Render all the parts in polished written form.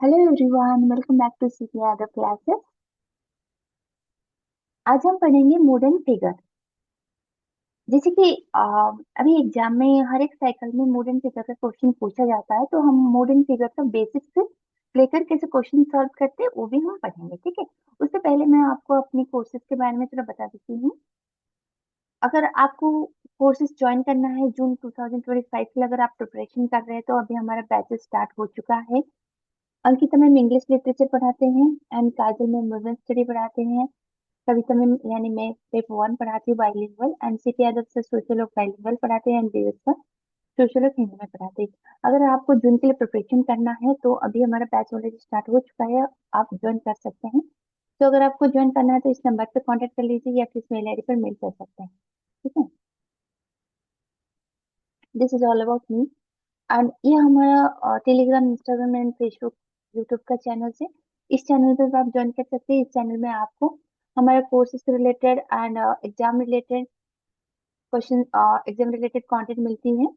Hello everyone, welcome back to CP other classes. आज हम पढ़ेंगे मॉडर्न फिगर। जैसे कि अभी एग्जाम में हर एक साइकिल में मॉडर्न फिगर का क्वेश्चन पूछा जाता है, तो हम मॉडर्न फिगर का बेसिक से लेकर कैसे क्वेश्चन सॉल्व करते हैं वो भी हम पढ़ेंगे। ठीक है। उससे पहले मैं आपको अपनी कोर्सेज के बारे में थोड़ा बता देती हूँ। अगर आपको कोर्सेज ज्वाइन करना है जून 2025 के लिए, अगर आप प्रिपरेशन कर रहे हैं, तो अभी हमारा बैचेस स्टार्ट हो चुका है। अंकिता मैम इंग्लिश लिटरेचर पढ़ाते हैं and Kajal ma'am women study पढ़ाते हैं। कविता मैम यानी मैं पेपर वन पढ़ाती हूँ बाइलिंगुअल, एंड सीपी यादव से सोशल और बाइलिंगुअल पढ़ाते हैं, एंड देवेश का सोशल और हिंदी में पढ़ाते हैं। अगर आपको जून के लिए प्रिपरेशन करना है तो अभी हमारा बैच ऑलरेडी स्टार्ट हो चुका है, आप ज्वाइन कर सकते हैं। तो अगर आपको ज्वाइन करना है तो इस नंबर पे कांटेक्ट कर लीजिए या फिर इस मेल आईडी पर मेल कर सकते हैं। ठीक है। This is all about me. And ये हमारा Telegram, Instagram and Facebook, YouTube का चैनल है। इस चैनल पर आप ज्वाइन कर सकते हैं। इस चैनल में आपको हमारे कोर्सेज से related and exam related question, exam related content मिलती है।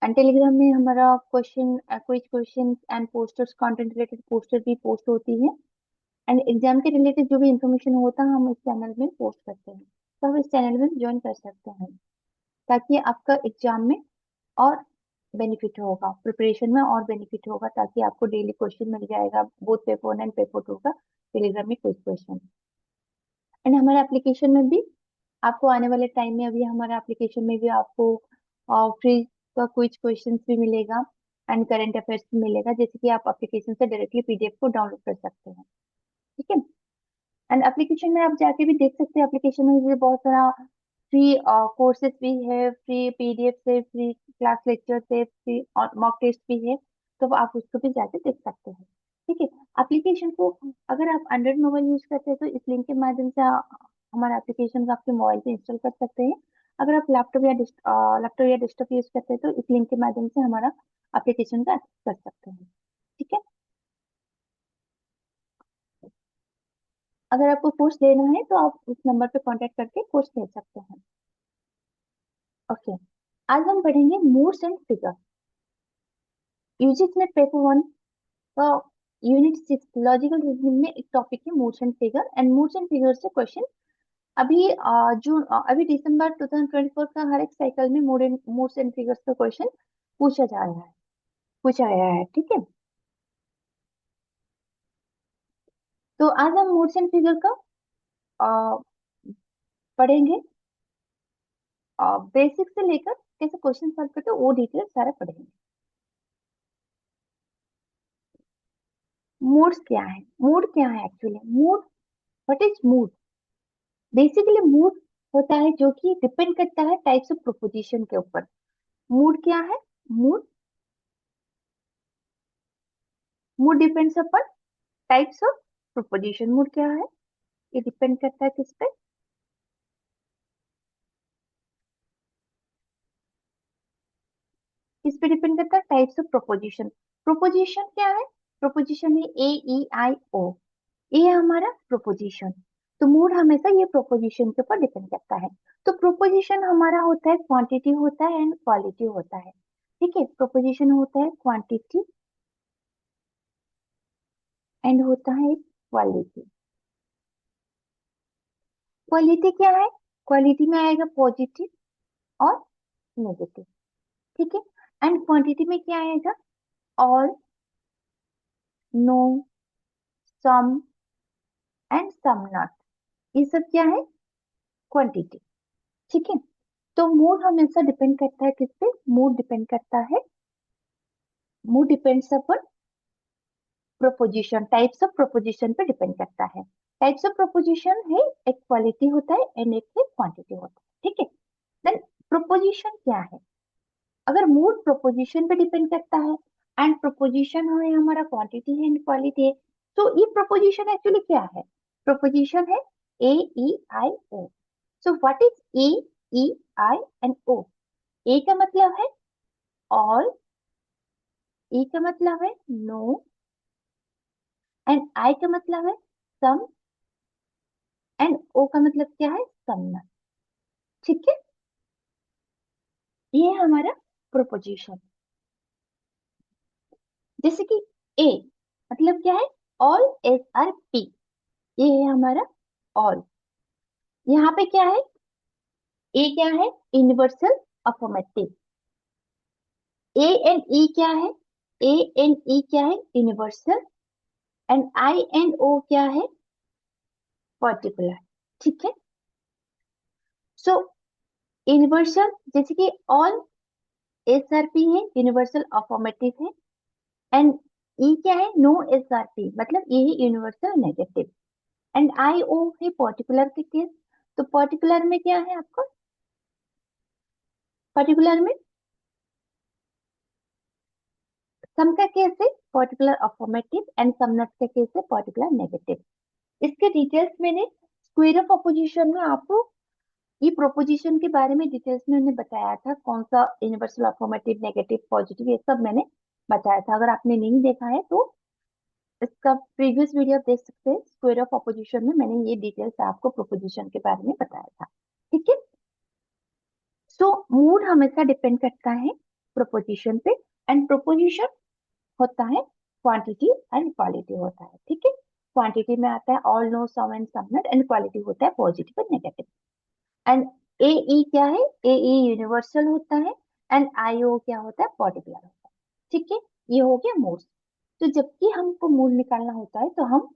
एंड टेलीग्राम में हमारा question, quiz question and posters, content related poster भी पोस्ट होती है। एंड एग्जाम के रिलेटेड जो भी इंफॉर्मेशन होता है हम इस चैनल में पोस्ट करते हैं, तो आप इस चैनल में ज्वाइन कर सकते हैं, ताकि आपका एग्जाम में और बेनिफिट होगा, प्रिपरेशन में और बेनिफिट होगा, ताकि आपको डेली क्वेश्चन मिल जाएगा both paper one and paper two का टेलीग्राम में क्विज क्वेश्चन। एंड हमारे एप्लीकेशन में भी आपको आने वाले टाइम में, अभी हमारे एप्लीकेशन में भी आपको फ्री का क्विज क्वेश्चंस भी मिलेगा एंड करंट अफेयर्स भी मिलेगा, जैसे कि आप एप्लीकेशन से डायरेक्टली पीडीएफ को डाउनलोड कर सकते हैं। ठीक है। एंड एप्लीकेशन में आप जाके भी देख सकते हैं, एप्लीकेशन में भी बहुत सारा फ्री कोर्सेज भी है, फ्री पीडीएफ से, फ्री क्लास लेक्चर से, फ्री मॉक टेस्ट भी है, तो आप उसको भी जाके देख सकते हैं। ठीक है। एप्लीकेशन को अगर आप एंड्रॉइड मोबाइल यूज करते हैं तो इस लिंक के माध्यम से हमारा एप्लीकेशन आपके मोबाइल पे इंस्टॉल कर सकते हैं। अगर आप लैपटॉप या डेस्कटॉप यूज करते हैं तो इस लिंक के माध्यम से हमारा एप्लीकेशन का एक्सेस कर सकते हैं। ठीक है। अगर आपको कोर्स लेना है तो आप उस नंबर पे कांटेक्ट करके कोर्स ले सकते हैं। ओके। आज हम पढ़ेंगे मूड्स एंड फिगर। यूजिस में पेपर वन का यूनिट 6 लॉजिकल रीजनिंग में एक टॉपिक है moods and figure, and moods and figure से क्वेश्चन अभी अभी दिसंबर 2024 का हर एक साइकिल में मूड्स एंड फिगर्स का क्वेश्चन पूछा जा रहा है, पूछा गया है। ठीक है। तो आज हम मूड्स एंड फिगर का अ, पढ़ेंगे, बेसिक से लेकर कैसे क्वेश्चन सॉल्व करते हैं वो डिटेल सारा पढ़ेंगे। मूड्स क्या है, मूड क्या है actually, mood, what is mood? Basically mood होता है जो कि डिपेंड करता है टाइप्स ऑफ प्रोपोजिशन के ऊपर। मूड क्या है? Mood, mood depends upon types of proposition. Mood क्या है? ये डिपेंड करता है किस पे? किस पे डिपेंड करता है? Types of proposition. प्रोपोजिशन क्या है? प्रोपोजिशन है AEIO। ये है हमारा प्रोपोजिशन। तो मूड हमेशा ये प्रोपोजिशन के ऊपर डिपेंड करता है। तो प्रोपोजिशन हमारा होता है क्वांटिटी होता है एंड क्वालिटी होता है। ठीक है। प्रोपोजिशन होता है क्वांटिटी एंड होता है क्वालिटी। क्वालिटी क्या है? क्वालिटी में आएगा पॉजिटिव और नेगेटिव। ठीक है। एंड क्वांटिटी में क्या आएगा? All, no, some and some not. ये सब क्या है? क्वांटिटी। ठीक है। तो मूड हमेशा डिपेंड करता है किस पे? मूड डिपेंड करता है, mood depends upon proposition, types of proposition पे डिपेंड करता है। टाइप्स ऑफ प्रोपोजिशन है, एक क्वालिटी होता है एंड एक है क्वांटिटी होता है। ठीक है। देन प्रोपोजिशन क्या है? अगर मूड प्रोपोजिशन पे डिपेंड करता है एंड प्रोपोजिशन है हमारा क्वांटिटी है एंड क्वालिटी है, तो ये प्रोपोजिशन एक्चुअली क्या है? प्रोपोजिशन है AEIO। So what is AEIO? ए का मतलब है ऑल, ई का मतलब है नो, एंड आई का मतलब है सम, एंड ओ का मतलब क्या है? समना। ठीक है। ये है हमारा प्रोपोजिशन। जैसे कि ए, मतलब क्या है? ऑल SRP, ये है हमारा ऑल। यहाँ पे क्या है? ए क्या है? Universal affirmative. ए एंड ई क्या है? ए एंड ई क्या है? यूनिवर्सल। एंड आई एंड ओ क्या है? पर्टिकुलर। ठीक है। सो यूनिवर्सल जैसे कि ऑल SRP है, यूनिवर्सल अफर्मेटिव है। एंड ई क्या है? नो SRP, मतलब ये है यूनिवर्सल नेगेटिव। एंड आई ओ है पर्टिकुलर के केस। तो पर्टिकुलर में क्या है आपको? पर्टिकुलर में सम का केस है पर्टिकुलर अफर्मेटिव एंड समनत का केस है पर्टिकुलर नेगेटिव। इसके डिटेल्स मैंने स्क्वायर ऑफ अपोजिशन में आपको ये प्रोपोजिशन के बारे में डिटेल्स में उन्हें बताया था, कौन सा यूनिवर्सल अफर्मेटिव नेगेटिव पॉजिटिव ये सब मैंने बताया था। अगर आपने नहीं देखा है तो इसका प्रीवियस वीडियो आप देख सकते हैं। स्क्वायर ऑफ अपोजिशन में मैंने ये डिटेल्स आपको प्रोपोजिशन के बारे में बताया था। ठीक है। सो मूड हमेशा डिपेंड करता है प्रोपोजिशन पे। एंड प्रोपोजिशन होता है क्वांटिटी एंड क्वालिटी होता है। ठीक है। क्वांटिटी में आता है all, no, some and some not. And quality होता है positive and negative. And A E क्या है? ए ई यूनिवर्सल होता है। एंड आई ओ क्या होता है? पर्टिकुलर होता है। ठीक है। ये हो गया मूड। तो जबकि हमको मूड निकालना होता है तो हम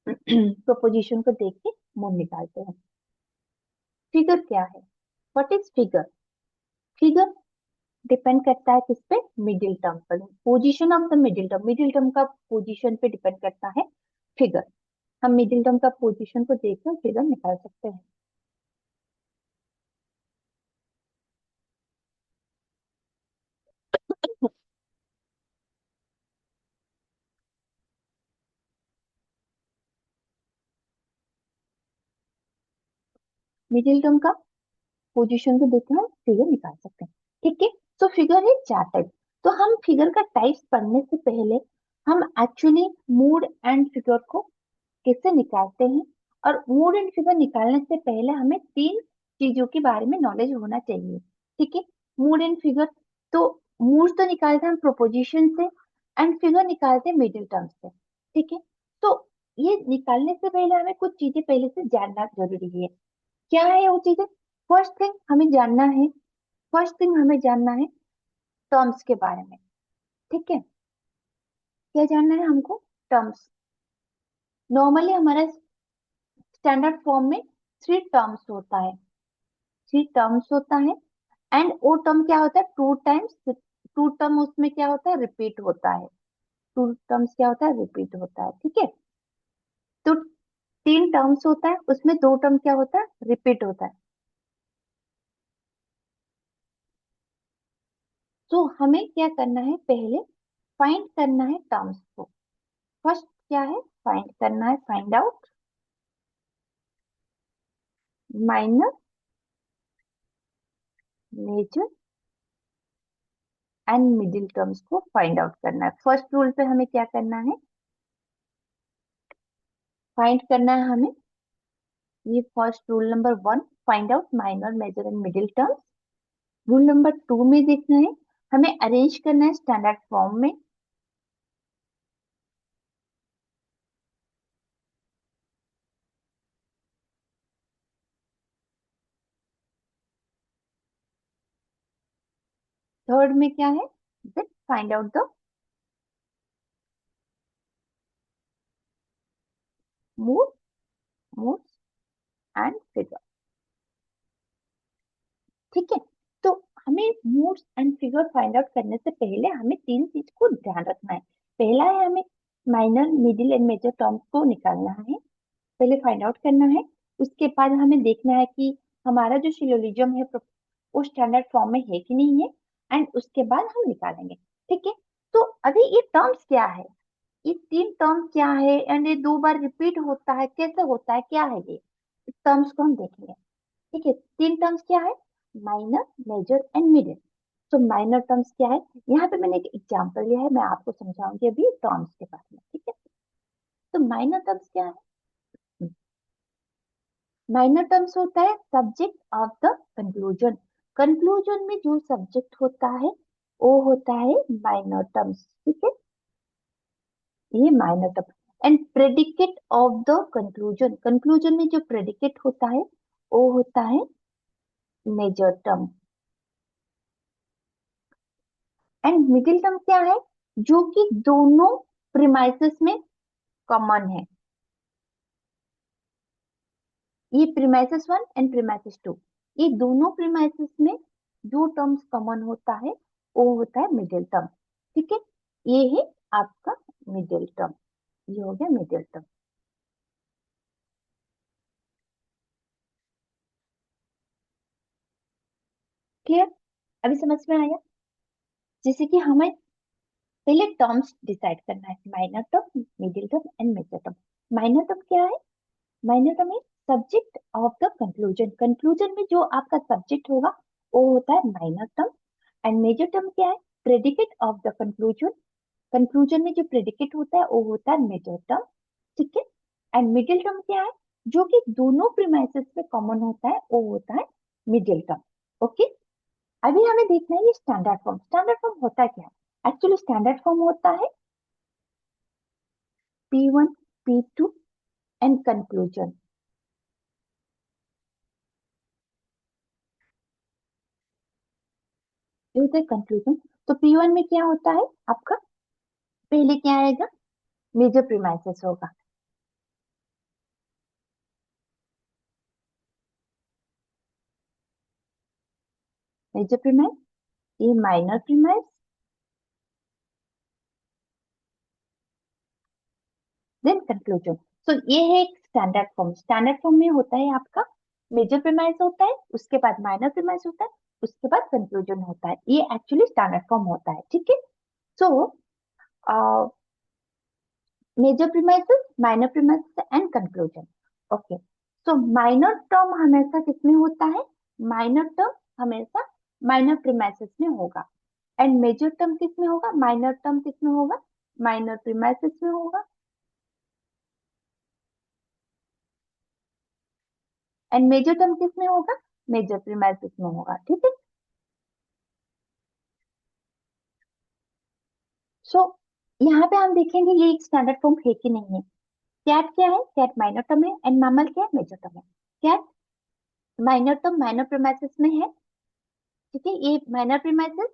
प्रोपोजिशन को देख के मूड निकालते हैं। फिगर क्या है? What is figure? Figure depend करता है किस पे? मिडिल टर्म पर। Position of the middle term, middle term का पोजीशन पे डिपेंड करता है फिगर। हम मिडिल टर्म का पोजीशन को देखकर फिगर निकाल सकते हैं। मिडिल टर्म का पोजीशन को देखकर हम फिगर निकाल सकते हैं। ठीक है। तो फिगर है चार टाइप। तो हम फिगर का टाइप्स पढ़ने से पहले हम एक्चुअली मूड एंड फिगर को कैसे निकालते हैं, और मूड एंड फिगर निकालने से पहले हमें तीन चीजों के बारे में नॉलेज होना चाहिए। ठीक है। मूड एंड फिगर, तो मूड तो निकालते हैं हम प्रोपोजिशन से, एंड फिगर निकालते हैं मिडिल टर्म से। ठीक है। तो ये निकालने से पहले हमें कुछ चीजें पहले से जानना जरूरी है। क्या है वो चीजें? फर्स्ट थिंग हमें जानना है टर्म्स के बारे में। ठीक है। क्या जानना है हमको? टर्म्स। नॉर्मली हमारा स्टैंडर्ड फॉर्म में थ्री टर्म्स होता है। थ्री टर्म्स होता है। एंड वो टर्म क्या होता है? Two times. टू टर्म उसमें क्या होता है? रिपीट होता है। टू टर्म्स क्या होता है? रिपीट होता है। ठीक है। तो तीन टर्म्स होता है, उसमें दो टर्म क्या होता है? रिपीट होता है। तो हमें क्या करना है? पहले फाइंड करना है टर्म्स को। फर्स्ट क्या है? फाइंड करना है, find out minor, major and middle terms को फाइंड आउट करना है। फर्स्ट रूल पे हमें क्या करना है? फाइंड करना है हमें, ये first rule number one, find out minor, major and middle terms. Rule number two में देखना है, हमें अरेंज करना है स्टैंडर्ड फॉर्म में। थर्ड में क्या है? Find out the mood, mood and figure. ठीक है। तो हमें moods and figure find out करने से पहले हमें तीन चीज को ध्यान रखना है। पहला है हमें minor, middle and major terms को निकालना है, पहले फाइंड आउट करना है। उसके बाद हमें देखना है कि हमारा जो सिलोजिज्म है वो स्टैंडर्ड फॉर्म में है कि नहीं है। एंड उसके बाद हम निकालेंगे। ठीक है। तो अभी ये टर्म्स क्या है? ये तीन टर्म्स क्या है? एंड ये दो बार रिपीट होता है, कैसे होता है, क्या है ये? इस टर्म्स को हम देखेंगे। ठीक है। तीन टर्म्स क्या है? Minor, major and middle. तो माइनर टर्म्स क्या है? यहाँ पे मैंने एक एग्जांपल लिया है, मैं आपको समझाऊंगी अभी टर्म्स के बारे में। ठीक है। तो माइनर टर्म्स क्या है? माइनर टर्म्स होता है subject of the conclusion. Conclusion में जो सब्जेक्ट होता है वो होता है माइनर टर्म्स। ठीक है। ये minor term. And predicate of the conclusion, conclusion में जो प्रेडिकेट होता है वो होता है major term. And middle term क्या है, जो कि दोनों प्रीमाइसेस में कॉमन है। ये premises one and premises two, ये दोनों प्रीमाइसेस में जो टर्म्स कॉमन होता है वो होता है मिडिल टर्म। ठीक है, ये है आपका मिडिल टर्म, ये हो गया मिडिल टर्म। क्लियर, अभी समझ में आया। जैसे कि हमें पहले टर्म्स डिसाइड करना है, minor term, middle term and major term. Minor term क्या है, minor term is subject of the conclusion, conclusion में जो आपका सब्जेक्ट होगा वो होता है minor term. And major term क्या है, predicate of the conclusion, conclusion में जो प्रेडिकेट होता है वो होता है मेजर टर्म। ठीक है, एंड मिडिल टर्म क्या है, जो कि दोनों प्रीमाइसेस में कॉमन होता है वो होता है मिडिल टर्म। ओके, अभी हमें देखना है ये स्टैंडर्ड फॉर्म। स्टैंडर्ड फॉर्म होता क्या है, एक्चुअली स्टैंडर्ड फॉर्म होता है P1 P2 एंड कंक्लूजन। ये होता है कंक्लूजन। तो P1 में क्या होता है आपका, पहले क्या आएगा, मेजर प्रीमाइसेस होगा। मेजर प्रीमाइस, ये माइनर प्रीमाइस, देन कंक्लूजन। सो ये है एक स्टैंडर्ड फॉर्म। स्टैंडर्ड फॉर्म में होता है आपका मेजर प्रीमाइस होता है, उसके बाद माइनर प्रीमाइस होता है, उसके बाद कंक्लूजन होता है। ये एक्चुअली स्टैंडर्ड फॉर्म होता है। ठीक है, so major premises, minor premises and conclusion. Okay, so minor term हमेशा किसमें होता है, माइनर टर्म हमेशा माइनर प्रीमाइसेस में होगा। एंड मेजर टर्म किसमें होगा, माइनर टर्म किसमें होगा, माइनर प्रीमाइसेस में होगा। एंड मेजर टर्म किसमें होगा, मेजर प्रीमाइसेस में होगा। ठीक है, सो यहाँ पे हम देखेंगे ये एक स्टैंडर्ड फॉर्म है कि नहीं है। कैट क्या है, कैट माइनर टर्म है, एंड मैमल क्या है, मेजर टर्म है। Cat minor term minor premises में है, ठीक है, ये minor premises.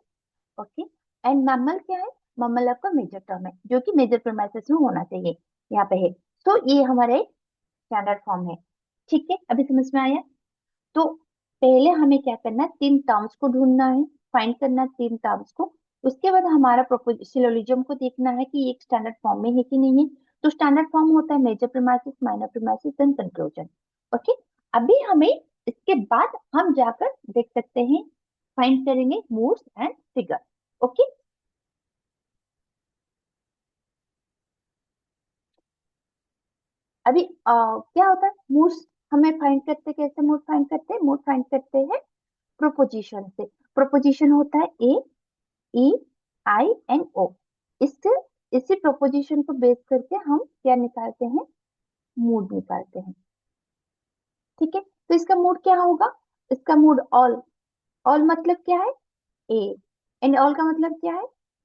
Okay, and mammal क्या है, मैमल आपका मेजर टर्म है जो कि मेजर प्रीमाइसेस में होना चाहिए, यहाँ पे है। तो ये हमारे स्टैंडर्ड फॉर्म है। ठीक है, अभी समझ में आया। तो पहले हमें क्या करना है, तीन टर्म्स को ढूंढना है, फाइंड करना है तीन टर्म्स को। उसके बाद हमारा सिलोजिज्म को देखना है कि ये एक स्टैंडर्ड फॉर्म में है कि नहीं है। तो स्टैंडर्ड फॉर्म होता है major premises, minor premises and conclusion. Okay, अभी हमें इसके बाद हम जाकर देख सकते हैं, फाइंड करेंगे मूड्स एंड फिगर। ओके, अभी क्या होता है मूड्स, हमें फाइंड करते कैसे, मूड फाइंड करते हैं, मूड फाइंड करते हैं प्रोपोजिशन से। प्रोपोजिशन होता है ए, ई, आई एंड ओ। इससे, इसी प्रोपोजिशन को बेस करके हम क्या निकालते हैं, मूड निकालते हैं। ठीक है, तो इसका मूड क्या होगा, इसका मूड ऑल। ऑल मतलब क्या है, ए। एंड ऑल का मतलब क्या है,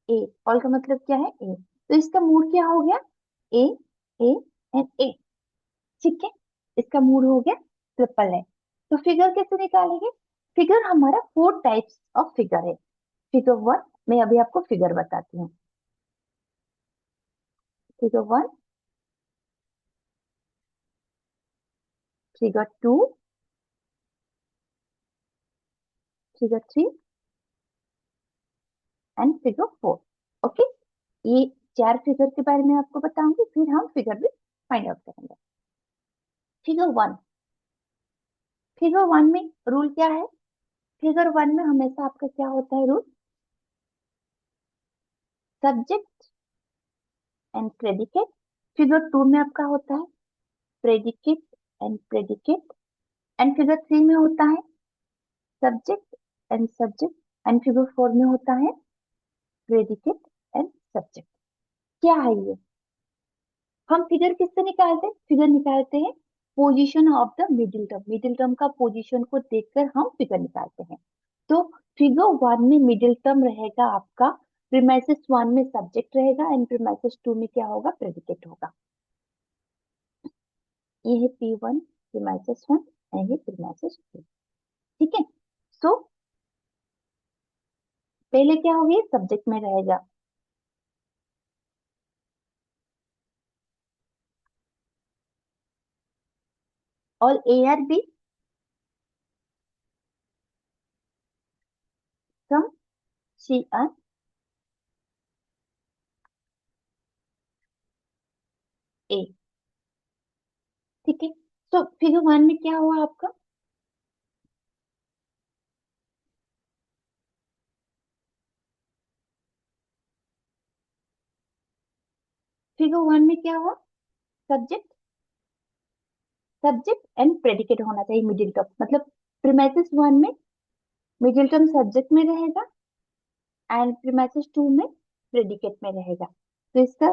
ए। ऑल का मतलब क्या है, ए। तो इसका मूड क्या हो गया, ए, ए एंड ए। ठीक है, इसका मूड हो गया ट्रिपल है। तो फिगर कैसे निकालेंगे, फिगर हमारा फोर टाइप्स ऑफ फिगर है। फिगर वन, मैं अभी आपको फिगर बताती हूँ। Figure one, figure two, figure three and figure four. Okay, ये चार फिगर के बारे में आपको बताऊंगी, फिर हम फिगर भी फाइंड आउट करेंगे। फिगर वन, फिगर वन में रूल क्या है, फिगर वन में हमेशा आपका क्या होता है rule, subject and predicate. Figure two में आपका होता है predicate and predicate. And figure three में होता है subject and subject. And figure four में होता है प्रेडिकेट एंड सब्जेक्ट। क्या है ये, हम फिगर किससे निकालते हैं, फिगर निकालते हैं position of the middle term. Middle term का पोजीशन को देखकर हम फिगर निकालते हैं। तो फिगर वन में मिडिल टर्म रहेगा आपका प्रीमाइसेस वन में सब्जेक्ट रहेगा एंड प्रीमाइसेस टू में क्या होगा, प्रेडिकेट होगा। ये है P1 प्रीमाइसेस वन एंड ये प्रीमाइसेस टू। ठीक है, सो पहले क्या होगी, सब्जेक्ट में रहेगा, और ARB सम CR A। ठीक है, तो फिगर वन में क्या हुआ आपका, फिगर वन में क्या हुआ, सब्जेक्ट सब्जेक्ट एंड प्रेडिकेट होना चाहिए मिडिल टर्म, मतलब प्रीमाइसेस वन में मिडिल टर्म सब्जेक्ट में रहेगा एंड प्रीमाइसेस टू में प्रेडिकेट में रहेगा, तो इसका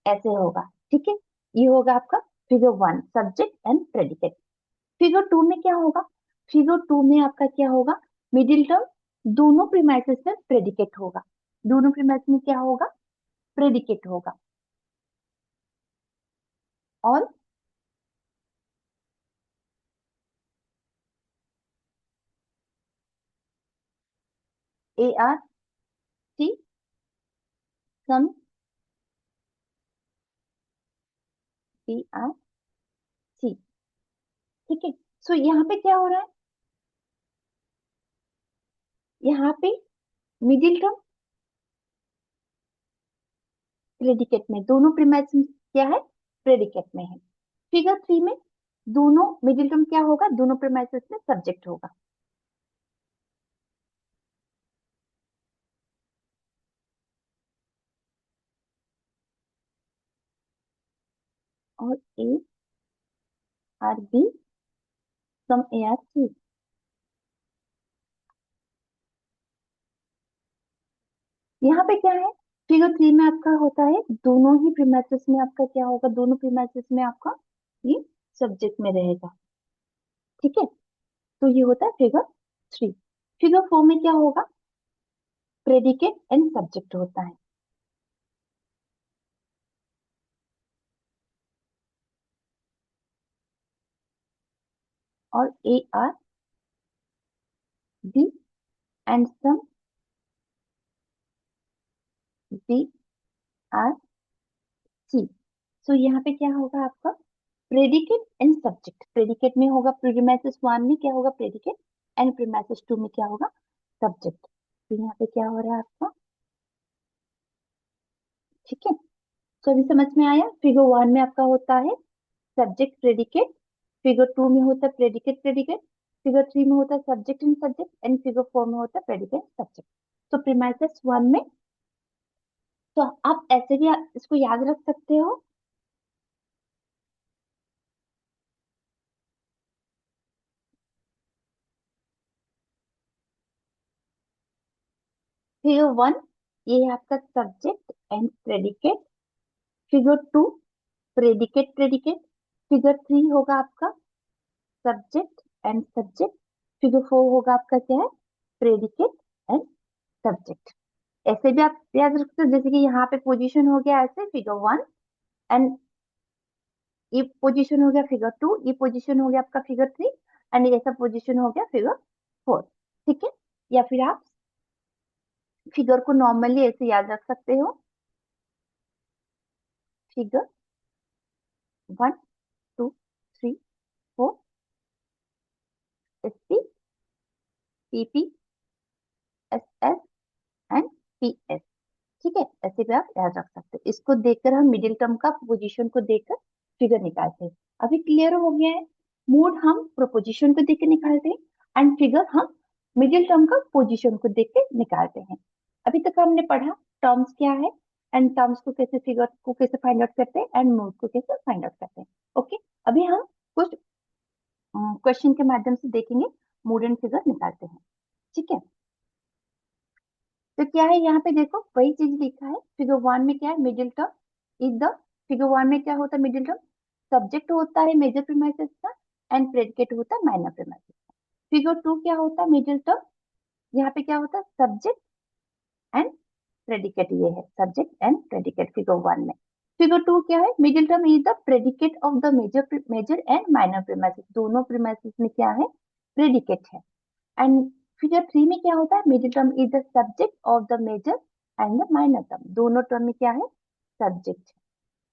ऐसे होगा। ठीक है, ये होगा आपका figure one, subject and predicate. Figure two में क्या होगा, फिगर टू में आपका क्या होगा, मिडिल टर्म दोनों प्रीमाइसेस में प्रेडिकेट होगा, दोनों प्रीमाइसेस में क्या होगा, प्रेडिकेट होगा, और ARC सम BRC। ठीक है, सो यहाँ पे क्या हो रहा है, यहाँ पे मिडिल टर्म प्रेडिकेट में, दोनों प्रीमाइस क्या है, प्रेडिकेट में है। फिगर थ्री में दोनों मिडिल टर्म क्या होगा, दोनों प्रीमाइसेस में सब्जेक्ट होगा, और ARB सम ARC। यहाँ पे क्या है, फिगर थ्री में आपका होता है दोनों ही प्रीमाइसेस में आपका क्या होगा, दोनों प्रीमाइसेस में आपका ये सब्जेक्ट में रहेगा। ठीक है, तो ये होता है फिगर थ्री। फिगर फोर में क्या होगा, प्रेडिकेट एंड सब्जेक्ट होता है, और ARB एंड सम BRC। सो यहाँ पे क्या होगा आपका, प्रेडिकेट एंड सब्जेक्ट, प्रेडिकेट में होगा प्रीमाइसेस वन में क्या होगा, प्रेडिकेट, एंड प्रीमाइसेस टू में क्या होगा, सब्जेक्ट। तो यहाँ पे क्या हो रहा है आपका, ठीक है, तो अभी समझ में आया, फिगर वन में आपका होता है सब्जेक्ट प्रेडिकेट, फिगर टू में होता है प्रेडिकेट प्रेडिकेट, फिगर थ्री में होता है subject and subject, and figure four में होता है प्रेडिकेट सब्जेक्ट। तो प्रीमाइसेस वन में, तो आप ऐसे भी इसको याद रख सकते हो, फिगर वन ये है आपका subject and predicate, figure two predicate predicate, figure three होगा आपका subject and subject, figure four होगा आपका क्या है, प्रेडिकेट एंड सब्जेक्ट। ऐसे भी आप याद रख सकते हो, जैसे कि यहाँ पे पोजीशन हो गया ऐसे फिगर वन, एंड ये पोजीशन हो गया फिगर टू, ये पोजीशन हो गया आपका फिगर थ्री, एंड ऐसा पोजीशन हो गया फिगर फोर। ठीक है, या फिर आप फिगर को नॉर्मली ऐसे याद रख सकते हो, figure one two three four, SP PP SS and PS। ठीक है, ऐसे भी आप याद रख सकते हैं, इसको देखकर हम मिडिल टर्म का पोजीशन को देखकर फिगर निकालते हैं। अभी क्लियर हो गया है, मोड हम प्रोपोजिशन को देख के निकालते हैं, एंड फिगर हम मिडिल टर्म का पोजीशन को देख के निकालते हैं। अभी तक हमने पढ़ा टर्म्स क्या है, एंड टर्म्स को कैसे, फिगर को कैसे फाइंड आउट करते हैं, एंड मोड को कैसे फाइंड आउट करते हैं। ओके, अभी हम कुछ क्वेश्चन के माध्यम से देखेंगे, मोड एंड फिगर निकालते हैं। ठीक है, तो क्या है यहाँ पे देखो, वही चीज लिखा है, फिगर वन में क्या है, middle term is the, figure one में क्या होता है मिडिल टर्म, सब्जेक्ट होता है मेजर प्रीमाइसेस का, एंड प्रेडिकेट होता है माइनर प्रीमाइसेस का। फिगर टू क्या होता है मिडिल टर्म, यहाँ पे क्या होता है सब्जेक्ट एंड प्रेडिकेट ये है, सब्जेक्ट एंड प्रेडिकेट फिगर 1 में। फिगर 2 क्या है, middle term is the predicate of the major and minor premises, दोनों प्रीमाइसेस में क्या है, प्रेडिकेट है। एंड फिगर 3 में क्या होता है, middle term is the subject of the major and the minor term, दोनों टर्म में क्या है, सब्जेक्ट है,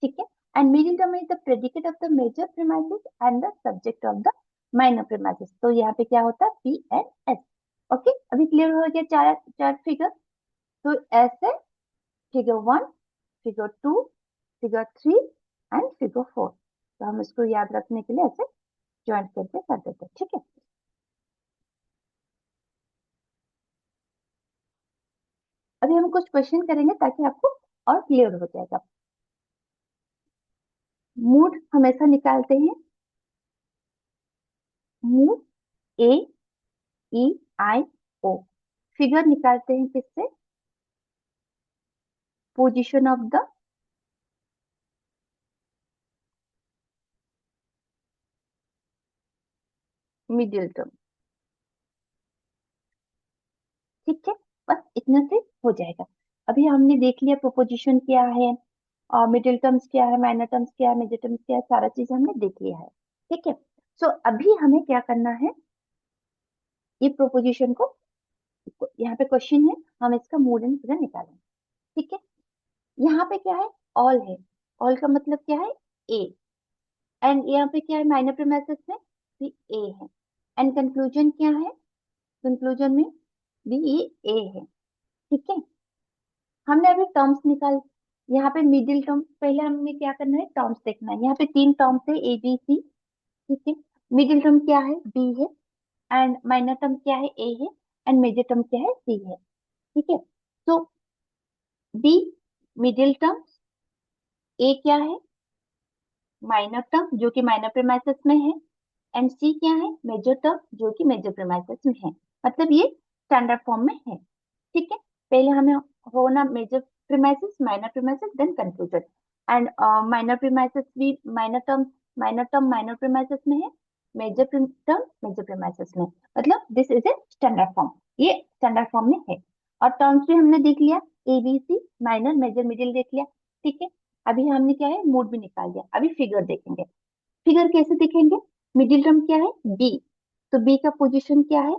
ठीक है। And middle term is the predicate of the major premises and the subject of the minor premises, तो यहाँ पे क्या होता है, पी एंड एस। ओके, अभी क्लियर हो गया चार चार फिगर। तो ऐसे figure 1, figure 2, figure 3 and figure 4, तो हम इसको याद रखने के लिए ऐसे ज्वाइंट करके कर देते हैं, ठीक है। अभी हम कुछ क्वेश्चन करेंगे ताकि आपको और क्लियर हो जाएगा। मूड हमेशा निकालते हैं, मूड ए ई आई ओ, फिगर निकालते हैं किससे, position of the middle term, ठीक है। बस इतना से हो जाएगा। अभी हमने देख लिया प्रोपोजिशन क्या है, और मिडिल टर्म्स क्या है, माइनर टर्म्स क्या है, मेजर टर्म्स क्या है, सारा चीज हमने देख लिया है, ठीक है। सो अभी हमें क्या करना है, ये प्रोपोजिशन को, यहाँ पे क्वेश्चन है, हम इसका मोड एंड फिगर निकालेंगे, ठीक है। यहाँ पे क्या है, ऑल है, ऑल का मतलब क्या है, ए, एंड यहाँ पे क्या है, माइनर प्रीमाइसेस में भी ए है, एंड कंक्लूजन क्या है, कंक्लूजन में भी ए है, ठीक है। हमने अभी टर्म्स निकाल, यहाँ पे मिडिल टर्म, पहले हमें क्या करना है, टर्म्स देखना है। यहाँ पे तीन टर्म्स है, ए बी सी, ठीक है। मिडिल टर्म क्या है, बी है, एंड माइनर टर्म क्या है, ए है, एंड मेजर टर्म क्या है, सी है, ठीक है। तो बी मिडिल टर्म, ए क्या है, माइनर टर्म जो कि माइनर प्रीमाइसेस में है, एंड सी क्या है, मेजर टर्म जो कि मेजर प्रीमाइसेस में है, मतलब ये स्टैंडर्ड फॉर्म में है, ठीक है। पहले हमें होना major premises, minor premises, then conclusion, and minor premises भी, माइनर टर्म माइनर प्रीमाइसेस में है, मेजर टर्म मेजर प्रीमाइसेस में, मतलब this is a standard form, ये स्टैंडर्ड फॉर्म में है। और टर्म्स भी हमने देख लिया, A B C, minor major middle देख लिया, ठीक है। अभी हमने क्या है, मोड भी निकाल दिया, अभी फिगर देखेंगे। फिगर कैसे दिखेंगे, मिडिल टर्म क्या है, बी, तो बी का पोजीशन क्या है,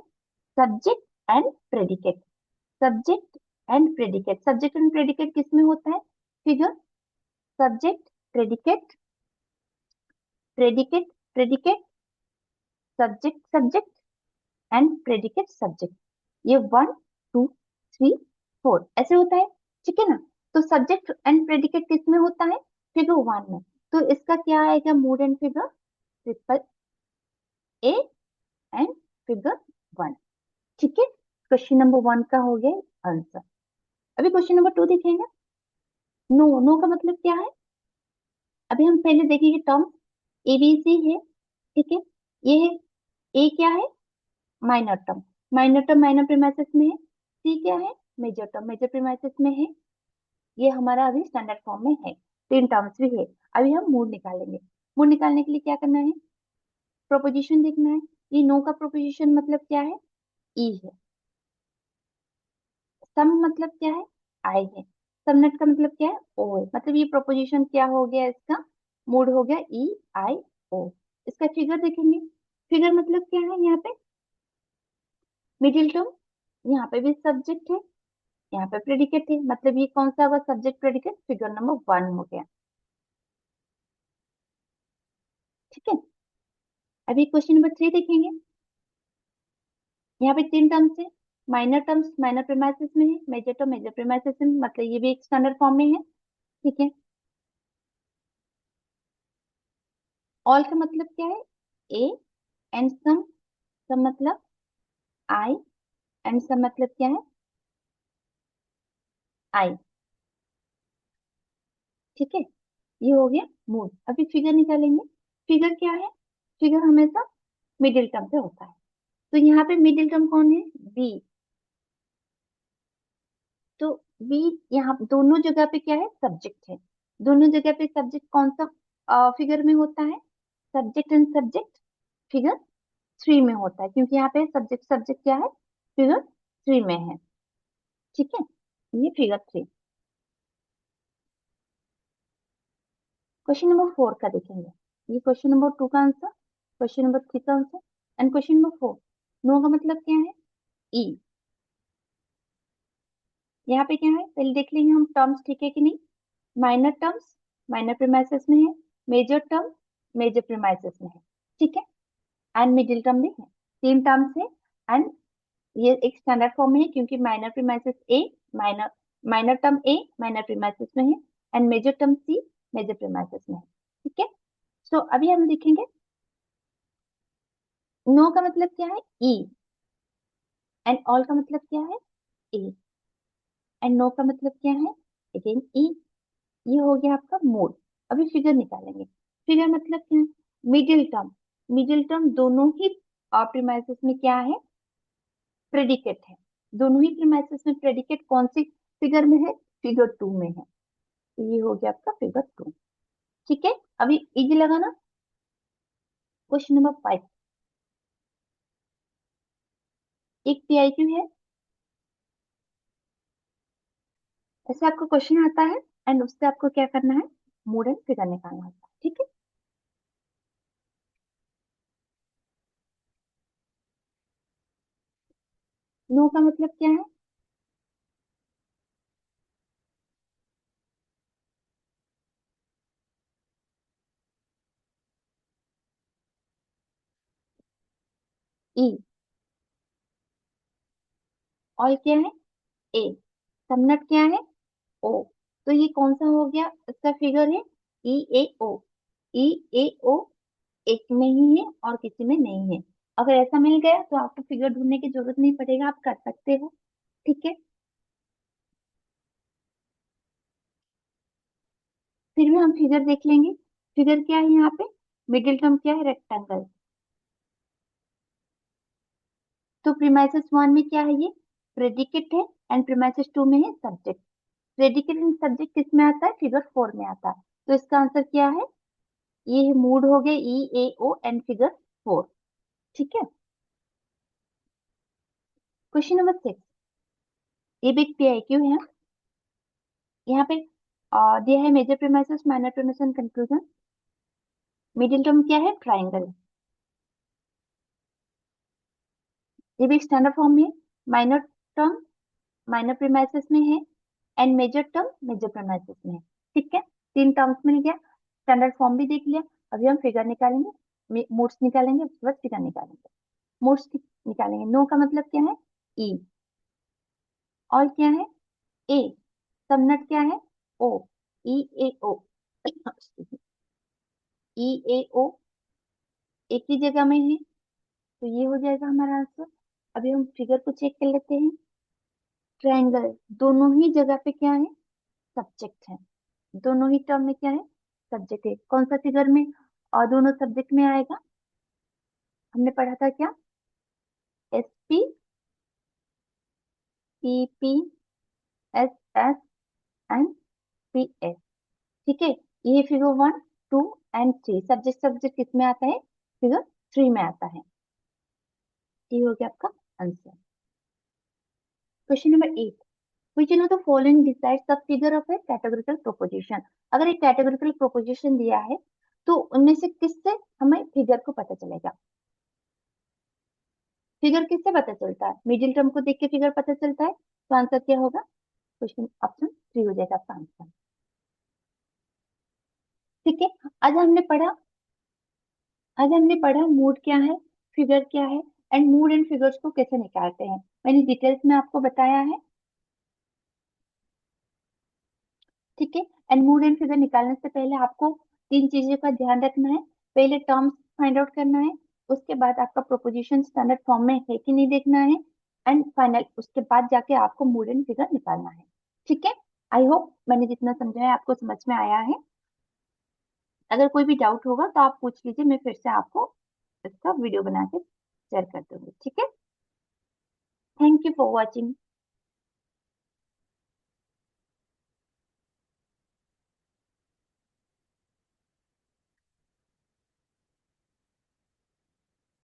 subject and predicate, subject and predicate, subject and predicate किस में होता है, figure, subject predicate, predicate predicate, subject subject and predicate subject, ये 1 2 3 4 ऐसे होता है, ठीक है ना। तो सब्जेक्ट एंड प्रेडिकेट किस में होता है, फिगर 1 में, तो इसका क्या आएगा, mode and figure, triple A and figure 1, ठीक है। क्वेश्चन नंबर 1 का हो गया आंसर। अभी क्वेश्चन नंबर 2 देखेंगे। नो, नो का मतलब क्या है, अभी हम पहले देखेंगे टर्म, एबीसी है, ठीक है। ये है, ए क्या है, minor term, minor term minor premises में है, सी क्या है, मेजर टर्म मेजर प्रीमाइसेस में है, ये हमारा अभी स्टैंडर्ड फॉर्म में है, तीन टर्म्स भी है। अभी हम मूड निकालेंगे, मूड निकालने के लिए क्या करना है, प्रोपोजिशन देखना है। ये नो का प्रोपोजिशन मतलब क्या है, ई है, सम मतलब क्या है, आई है, सबनेट का मतलब क्या है, ओ है, मतलब ये प्रोपोजिशन क्या हो गया, इसका मूड हो गया ई आई ओ। इसका फिगर देखेंगे, फिगर मतलब क्या है, यहाँ पे मिडिल टर्म, यहाँ पे भी सब्जेक्ट है, यहाँ पे प्रेडिकेट है, मतलब ये कौन सा होगा, सब्जेक्ट प्रेडिकेट, फिगर नंबर 1 हो गया, ठीक है। अभी क्वेश्चन नंबर 3 देखेंगे। यहाँ पे तीन टर्म्स है, माइनर टर्म्स माइनर प्रीमाइसेस में है, मेजर टर्म मेजर प्रीमाइसेस में, मतलब ये भी एक स्टैंडर्ड फॉर्म में है, ठीक है। ऑल का मतलब क्या है, ए, एंड सम मतलब आई, एंड सम मतलब क्या है, आई, ठीक है। ये हो गया मूड। अभी फिगर निकालेंगे, फिगर क्या है, फिगर हमेशा मिडिल टर्म पे होता है, तो यहाँ पे मिडिल टर्म कौन है, बी, तो बी, यहाँ दोनों जगह पे क्या है, सब्जेक्ट है, दोनों जगह पे सब्जेक्ट कौन सा फिगर में होता है, सब्जेक्ट एंड सब्जेक्ट, फिगर 3 में होता है, क्योंकि यहाँ पे सब्जेक्ट सब्जेक्ट क्या है, फिगर 3 में है, ठीक है। ये फिगर 3। क्वेश्चन नंबर 4 का देखेंगे। ये क्वेश्चन नंबर 2 का आंसर, क्वेश्चन नंबर 3 का answer and question number 4। No का मतलब क्या है? ई। यहाँ पे क्या है पहले देख लेंगे हम टर्म्स, ठीक है कि नहीं। माइनर टर्म्स माइनर प्रीमाइसेस में है, मेजर टर्म मेजर प्रीमाइसेस में है, ठीक है, एंड मिडिल टर्म भी है। तीन टर्म्स है एंड ये एक स्टैंडर्ड फॉर्म में है क्योंकि minor premises A, minor minor term A minor premises में है and major term C major premises में है, ठीक है। सो अभी हम देखेंगे नो का मतलब क्या है? ई। एंड ऑल का मतलब क्या है? ए। एंड नो का मतलब क्या है? अगेन ई। ये हो गया आपका मोड। अभी फिगर निकालेंगे। फिगर मतलब क्या है? Middle term. मिडिल टर्म दोनों ही प्रीमाइसेस में क्या है? प्रेडिकेट है। दोनों ही प्रीमाइसेस में प्रेडिकेट कौन सी फिगर में है? फिगर 2 में है। तो ये हो गया आपका फिगर 2, ठीक है। अभी इजी लगा ना? क्वेश्चन नंबर 5 एक पीआईक्यू है। ऐसे आपको क्वेश्चन आता है एंड उससे आपको क्या करना है? मोड एंड फिगर निकालना होता है, ठीक है। नो का मतलब क्या है? ई। और क्या है? ए। सबनेट क्या है? ओ। तो ये कौन सा हो गया? इसका फिगर है ई ए ओ। ई ए ओ एक में ही है और किसी में नहीं है। अगर ऐसा मिल गया तो आपको फिगर ढूंढने की जरूरत नहीं पड़ेगा, आप कर सकते हो, ठीक है। फिर भी हम फिगर देख लेंगे। फिगर क्या है यहाँ पे? मिडिल टर्म क्या है? रेक्टेंगल। तो प्रीमाइसेस 1 में क्या है? ये प्रेडिकेट है एंड प्रीमाइसेस 2 में है सब्जेक्ट। प्रेडिकेट एंड सब्जेक्ट किस में आता है? फिगर 4 में आता है। तो इसका आंसर क्या है? ये मूड हो गए ई ए ओ एंड फिगर 4, ठीक है। क्वेश्चन नंबर 6 ये भी एक पीआईक्यू है। यहाँ पे दिया है major premises minor premises conclusion. Middle term क्या है? ट्राइंगल। ये भी स्टैंडर्ड फॉर्म में माइनर टर्म माइनर प्रीमाइसेस में है and major term major premises में है, ठीक है। तीन टर्म्स मिल गया, स्टैंडर्ड फॉर्म भी देख लिया। अभी हम फिगर निकालेंगे, मोड्स निकालेंगे, उसके बाद फिगर निकालेंगे। मोड्स निकालेंगे। नो का मतलब क्या है? ई। और क्या है? ए। सबनेट क्या है? ओ। ई ए ओ। ई ए ओ एक ही जगह में है, तो ये हो जाएगा हमारा आंसर। अभी हम फिगर को चेक कर लेते हैं। ट्रायंगल दोनों ही जगह पे क्या है? सब्जेक्ट है। दोनों ही टर्म में क्या है? सब्जेक्ट है। कौन सा फिगर में और दोनों सब्जेक्ट में आएगा? हमने पढ़ा था क्या? S P, P P, S S and P S, ठीक है। ये फिगर 1 2 एंड 3 सब्जेक्ट सब्जेक्ट किस में आता है? फिगर 3 में आता है। ये हो गया आपका answer. Question number 8 which one of the following decides the figure of a categorical proposition। अगर एक कैटेगोरिकल प्रोपोजिशन दिया है तो उनमें से किससे हमें फिगर को पता चलेगा? फिगर किससे पता चलता है? मिडिल टर्म को देख के फिगर पता चलता है। तो आंसर क्या होगा? क्वेश्चन ऑप्शन 3 हो जाएगा आपका आंसर, ठीक है। आज हमने पढ़ा आज हमने पढ़ा मूड क्या है, फिगर क्या है एंड मूड एंड फिगर्स को कैसे निकालते हैं। मैंने डिटेल्स में आपको बताया है, ठीक है। एंड मूड एंड फिगर निकालने से पहले आपको तीन चीजों का ध्यान रखना है। पहले टर्म्स फाइंड आउट करना है, उसके बाद आपका प्रोपोजिशन स्टैंडर्ड फॉर्म में है कि नहीं देखना है, एंड फाइनल उसके बाद जाके आपको मूड एंड फिगर निकालना है, ठीक है। आई होप मैंने जितना समझाया आपको समझ में आया है। अगर कोई भी डाउट होगा तो आप पूछ लीजिए, मैं फिर से आपको इसका वीडियो बना के शेयर कर दूंगी, ठीक है। Thank you for watching.